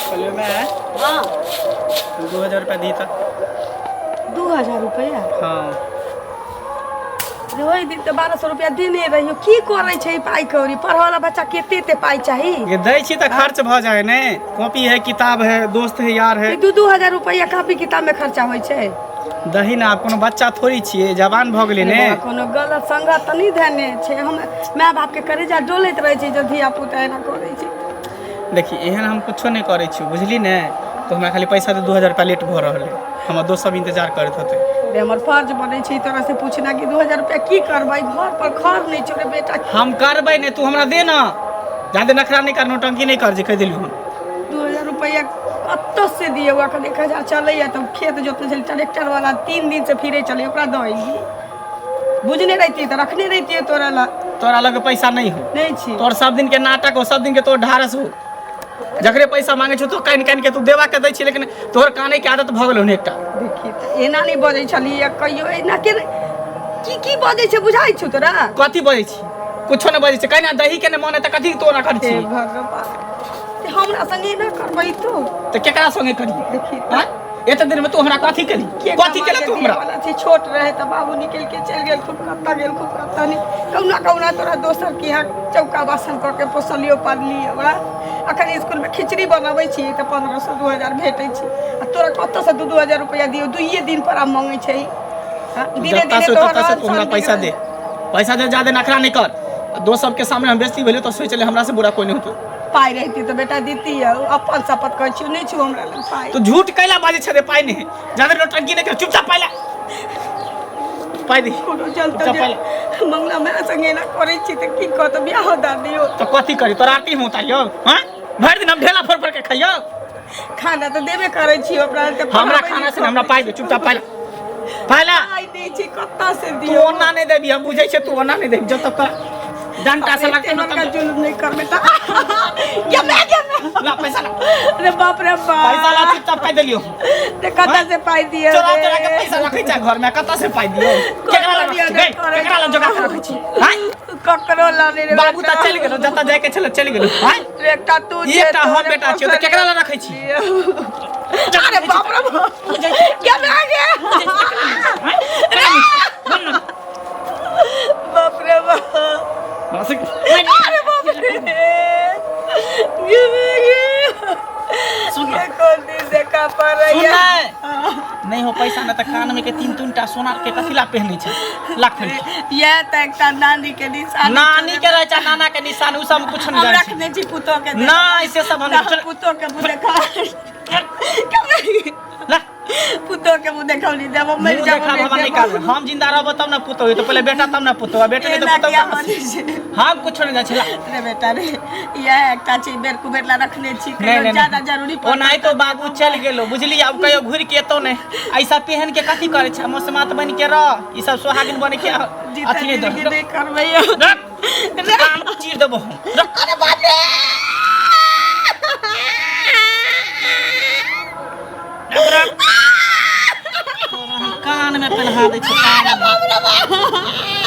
चलिए मैं हाँ 2000 रुपया दी था। 2000 रुपया? हाँ वही दिन तो 1200 रुपया देने रहियो। की करे छै पाई कौड़ी? पढ़वाला बच्चा केते पाई चाहिए? ये दै छी तो खर्च भ जाए ने। कॉपी है, किताब है, दोस्त है, यार है। 2000 रुपया कॉपी किताब में खर्चा होय छै? दही ना, आप कोनो बच्चा थोड़ी छिए, जवान भ गेले ने। कोनो गलत संगत त नहीं धने छै। हम माय बाप के करेजा डोलैत रहे छै जब धिया पुता एना करे छै। देखी एहन हम कुछो नहीं करे छी, बुझली ने। तो हमरा खाली पैसा दे 2000 रुपया लेट भ रहल है। हम दोस्त सब इंतजार करत होते। हमर फर्ज बनै छै तोरा से पूछना कि 2000 रुपया की करबै? घर पर खर नहीं छोड़े बेटा। हम करबै ने, तू हमरा दे ना। जादे नखरा नहीं कर, नौटंकी नहीं कर जे कह देलू हम। 2000 रुपया कत्तो से दिए? अखन 1000 चलैया त खेत जोते छल ट्रैक्टर वाला 3 दिन से फिरे चले, ओकरा दई बुझने रहती तो रखने रहती तोरा ला। तोरा लगे पैसा नहीं हो? नहीं छी। तोर सब दिन के नाटक हो, सब दिन के तोर ढारस हो। जकरे पैसा मांगे छो तो कान कान के तू देवा के दै छी, लेकिन तोहर काने के आदत भ गेल हो एकटा। देखी त एना नहीं बजै छलिए कहियो। एना के की बजै छै बुझाइ छौ तोरा? कथी बजै छी? कुछो नहीं बजै छी। कहना दही के ने मन है त कथी तो ना कर छी? भगवान हमरा संगे ना करबै तू त केकरा संगे करी? देखी हां एते दिन में तू हमरा कथी करी? कथी केला तू हमरा? वाला थी छोट रहे त बाबू निकल के चल गेल, खूब कत्ता गेल, खूब कत्ता नहीं। कौना तोरा दोसर की हां चौका बासन क के पोसलियो पालली। हमरा अखन स्कूल में खिचड़ी बनाबै छी त 1500 2000 भेटै छी। आ तोरा कत्ता से 2000 रुपया दियो? 2 दिन पर आ मांगे छै। हां धीरे धीरे तू हमरा पैसा दे। पैसा दे, ज्यादा नखरा नहीं कर। दोस्त सब के सामने हम बेइज्जती भेलियो तो सोच ले हमरा से बुरा कोई नहीं होतो। पाई रहती तो बेटा दीती है। अपन शपथ कर छी नहीं छु हमरा लग पाई। तू झूठ कैला बाजे छे? पाई नहीं, ज्यादा नौटंकी नहीं कर, चुपचाप पाइला पाई दे। कोनो चलतो मंगला मेरा संगे ना करे छी त की कहत बियाह द दियो तो कथी करी? तोरा आटी होता यो? हां भर दिन हम ढेला फोड़ के खाइयो। खाना तो देबे करे छी ओकरा त। हमरा खाना से हमरा पाई दे, चुपचाप पाइला पाइला। पाई दे छी कत्ता से तू दियो? ओना नहीं देबी, हम बुझै छे। तू ओना नहीं देबी, जब तक डंटा से लगते न तक जुलुम नहीं कर बेटा। क्या मैं ला पैसा ला। अरे बाप रे बाप, पैसा ला, चुपचाप पाई देलियो। ते कत्ता से पाई दियो? चोरा के पैसा रखै छ घर में, कत्ता से पाई दियो? केकरा ला केकरा ला जगह रखै छी? हां ककरो ला नहीं रे बाबू त चल गेलो, जता जाय के छल चल गेलो। हां एकटा तू एकटा हम बेटा छियो त केकरा ला रखै छी? अरे बाप रे बाप, क्या मैं बाप रे बाप, अरे बाप रे सुन कौन दिन देखा पर नहीं हो पैसा न त कान में के 3-3टा सोना के कथिला पहनै छै लाख ये त एकटा नानी के निशान। नानी के रहे छै, नाना के निशान, उ सब कुछ नहीं रखने छी पुतो के। नहीं से सब हम पुतो के मुंह देखा ला पुतो के मुंह देखौली देब मर जाब नहीं कर। हम जिंदा रहब तब ना पुतो हो, तो पहले बेटा तब ना पुतो, बेटा नहीं तो पुतो हम कुछ नहीं जाय छला रे बेटा रे। ये एकटा छी बेर कुबेर ला रखने छी, ज्यादा जरूरी ओ नहीं तो बाबू चल गेलो, बुझली। अब कहियो घुर के एतो नहीं ऐसा पहन के कथी करे छ? मौसमात बन के रह, ई सब सुहागिन बन के अथी नहीं दे नहीं करबै। काम चीर देबो। अरे बाप रे कान में पहना दे छै।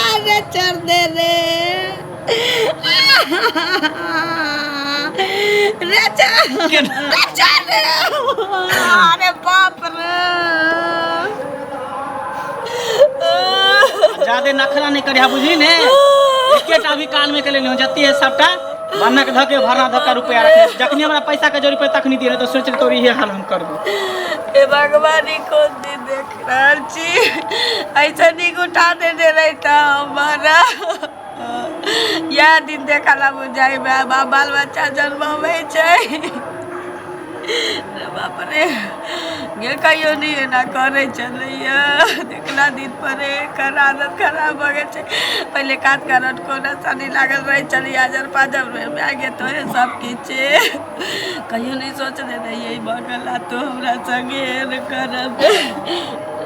अरे चढ़ दे रे रे चढ़। अरे बाप रे ज्यादा नखरा नहीं करे, बुझली ने। एकेटा भी कान में के लेलियो, जत्ती है सबटा बन्ना के धके भरा धक्का रुपया रखे। जखनी हमरा पैसा के जरूरत तखनी दिए, तो सोच ले तोरी हे हाल हम करबो। ए भगवान ई कौन दिन देख रहल छी? ऐसा नहीं उठा दे रही था हमारा। यह दिन देखला बुझाई में बाल बच्चा जन्मावे छै। बाप रे गे कहियो नहीं एना करे चलैया। देखला दिन पर एकर आदत खराब हो गए छै। पहले काट करट कोना सनी लागल रहे चली आजर पाजर में आगे तो है सब किछे। कहियो नहीं सोचले रही यही बगला तो हमरा संगे न करब।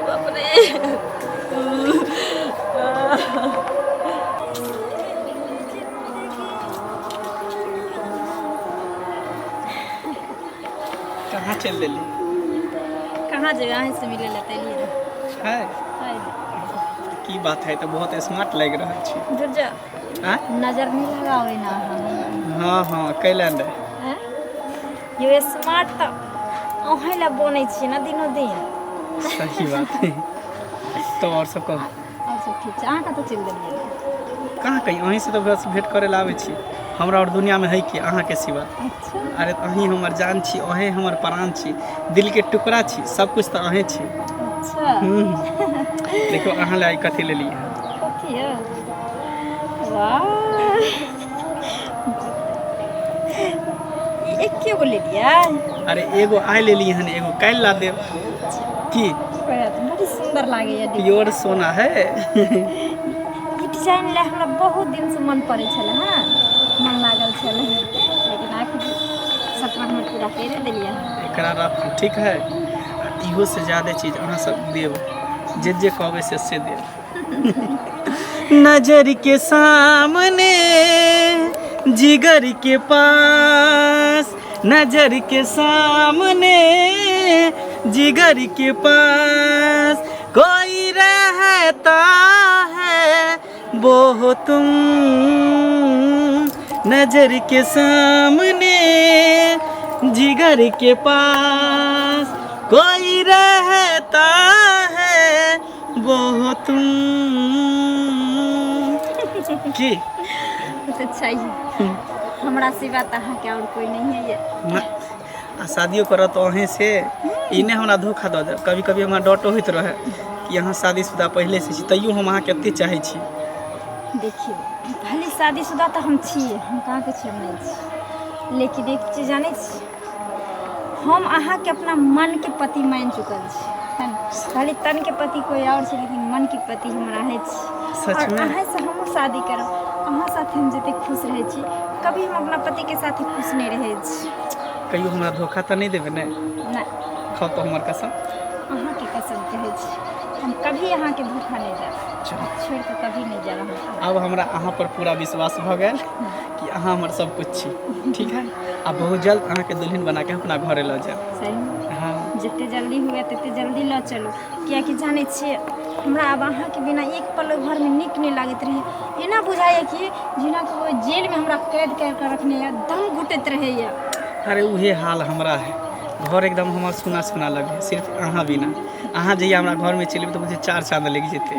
बाप रे कहाँ चल देली? कहाँ जगह है से मिले लेते लिए है है की बात है, तो बहुत स्मार्ट लग रहा है। जुड़ जा हाँ नजर नहीं लगावे ना हाँ हाँ कैलन रे हैं ये स्मार्ट तो ओहे ला बनै छी ना दिनो दिन। सही बात है। तो और सब कहो और सब ठीक छै। अहाँ कतऽ चलि गेलियै? कहाँ कहीं अहीं से तो बस भेंट करे ला आवे छी। हमरा और दुनिया में है कि अहाँ के सिवा। अच्छा अरे अहीं हमर जान छी, अहे हमर प्राण छी, दिल के टुकड़ा छी, सब कुछ तो अहे छी। अच्छा देखो अहाँ लाई कथी ले लिए। कथी है? वाह एक गो ले लिया? अरे एगो आइ ले लिए हन, एगो काल्हि ला देव की। बड़ी सुंदर लागे ये प्योर सोना है। ई डिजाइन ले हमरा बहुत दिन से मन पड़े छले हां, मन लागल छले, लेकिन आखिर सपना में पूरा कर देलिए। एकरा रख ठीक है। इहो से ज्यादा चीज अहाँ सब देव, जे जे कहबे से देव। नजर के सामने जिगर के पास, नजर के सामने जिगर के पास कोई रहता है वो तुम, नजर के सामने जिगर के पास कोई रहता है वो तुम। की तो चाहिए हमरा सिवा तो अहाँ के और कोई नहीं है ये ना आ शादियों करत तो अहें से इने हमरा धोखा दे दे। कभी कभी हमरा डॉटो होइत रहे कि अहाँ शादीशुदा पहले से छी, तैयो हम अहाँ के एते चाहे छी। देखिए भले शादीशुदा तो हम छी, हम कहाँ के छी नहीं छी, लेकिन एक चीज जाने छी, हम अहाँ के अपना मन के पति मान चुकल छी। भले तन के पति कोई और छी, लेकिन मन के पति हमरा है छी। सच में अहाँ से हम शादी करब, अहाँ साथ हम जते खुश रहे छी, कभी हम अपना पति के साथ खुश नहीं रहे छी। कहियो हमरा धोखा तो नहीं देबे ने? ना खाओ तो हमर कसम। अहाँ के कसम कहे छी, हम कभी अहाँ के धोखा नहीं देब, छोड़ के कभी नहीं जा रहा। अब हमरा अहाँ पर पूरा विश्वास भ गेल कि अहाँ हमर सब कुछ छी। ठीक है, अब बहुत जल्द अहाँ के दुल्हन बना के अपना घरे ल जाए। सही हाँ जिते जल्दी हुए तते जल्दी ल चलो, कियाकि जाने छिए हमरा अब अहाँ के बिना एक पल घर में नीक नहीं लागत रहे। एना बुझाइए कि जेना कि वो जेल में हमरा कैद कर रखने है, दम घुटत रहे है। अरे उहे हाल हमरा है, घर एकदम हमार सुना सुना लगे, सिर्फ अहाँ बिना। अहाँ जहिया हमरा घर में चलबे तो मुझे 4 चांद लग जेते।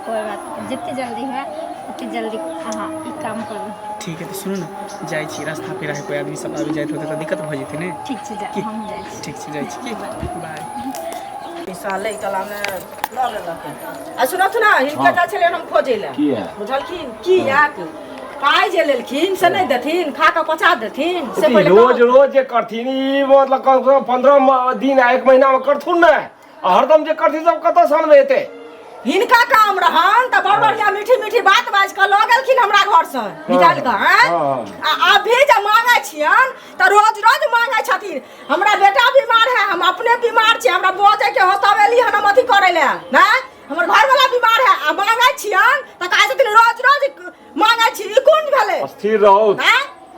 कोई बात नहीं, जिते जल्दी हुए उतने जल्दी अहाँ ई काम करू। ठीक है तो सुनो ना, जाए छी रास्ता पे रहे कोई आदमी सब आबि जाइत होते तो दिक्कत भ जेते ने। ठीक छै जा, हम जाइ छी। ठीक छै जाए छी। बाय। पैसा ले कला में ल लेलक। आ सुनत ना हिनका जा छले हम खोजे ले, बुझलखिन की याक पाई जे लेलखिन से नहीं देथिन, खा के पचा देथिन से पहले रोज रोज जे करथिन ई मतलब कम से कम 15 दिन 1 महीना में करथुन ना, हरदम जे करथिन सब कत सन में एते। हिनका काम रहन त बड़ बढ़िया मीठी मीठी बात बाज के ल गेलखिन हमरा घर से निकाल के। आ भी जे मांगे छियन त रोज रोज मांगे छथिन। हमरा बेटा बीमार है, हम अपने बीमार छी, हमरा बोझे के होतवेली हन हम अथी करे ले ना, हमर घर वाला बीमार है, आ मांगे छियन त काहे छथिन रोज रोज मांगे छी। ई कोन भेले? स्थिर रहो।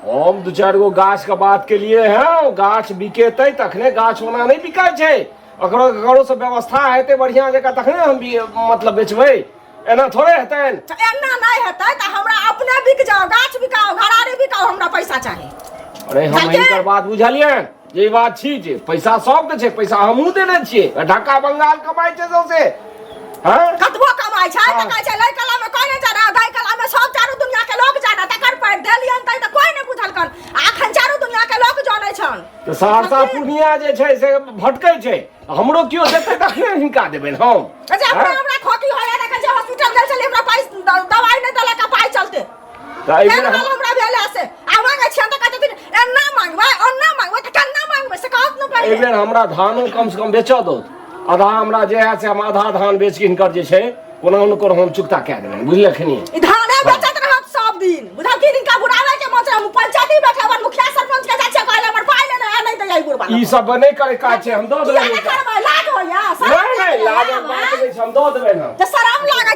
हम 2-4 गो गाछ के बात के लिए है, गाछ बिकेते तखने गाछ ओना नहीं बिकाय छै, अकरो से व्यवस्था हेते बढ़िया जगह तखने हम भी मतलब बेचबै, एना थोड़े हेतै। एना नहीं हेतै त हमरा अपने बिक जाओ, गाछ बिकाओ, घरारी बिकाओ, हमरा पैसा चाहिए। अरे हम हिनकर बात बुझलियै, जे बात छी जे पैसा सब के छै, पैसा हमहू देने छियै, ढाका बंगाल कमाइ छै सबसे। हां कतबो कमाई छै त कहै छै लै कला में कोई नहीं जाना, दाई कला में सब चारू दुनिया के लोग जाना, तकर पर देलियन तै त कोई नहीं बुझल कर। आखन चारू दुनिया के लोग जानै छन। तो सहरसा पूर्णिया जे छै से भटकै छै, हमरो कियो देतै तखने हिनका देबैन हम। जे हमरा खोकी होया देख जे हॉस्पिटल गेल छली, हमरा पैसा दवाई नहीं देला का पाई चलते त एहि बेर हमरा भेले से आ मांगे छियन त कहते एना मांगबै ओना मांगबै त केना मांगबै से कहत न एहि पड़े। बेर हमरा धानो कम से कम बेचऽ दो, आधा हमरा जे है से हम आधा धान बेच के हिनकर जे छै कोना हुनकर हम चुकता कए देबैन, बुझलखिन? ई धाने बेचत रहत सब दिन, बुझल कि इनका बुढ़ावे के मत हम पंचायती बैठे मुखिया सरपंच के जाय छै कहले हमर पाई ले नहीं त जाई बुढ़वा। ई सब नहीं करे काज छै, हम दऽ देबै। करबै लाज होया नहीं लाज बात नहीं छै, हम दऽ देबै हम। त शरम लागे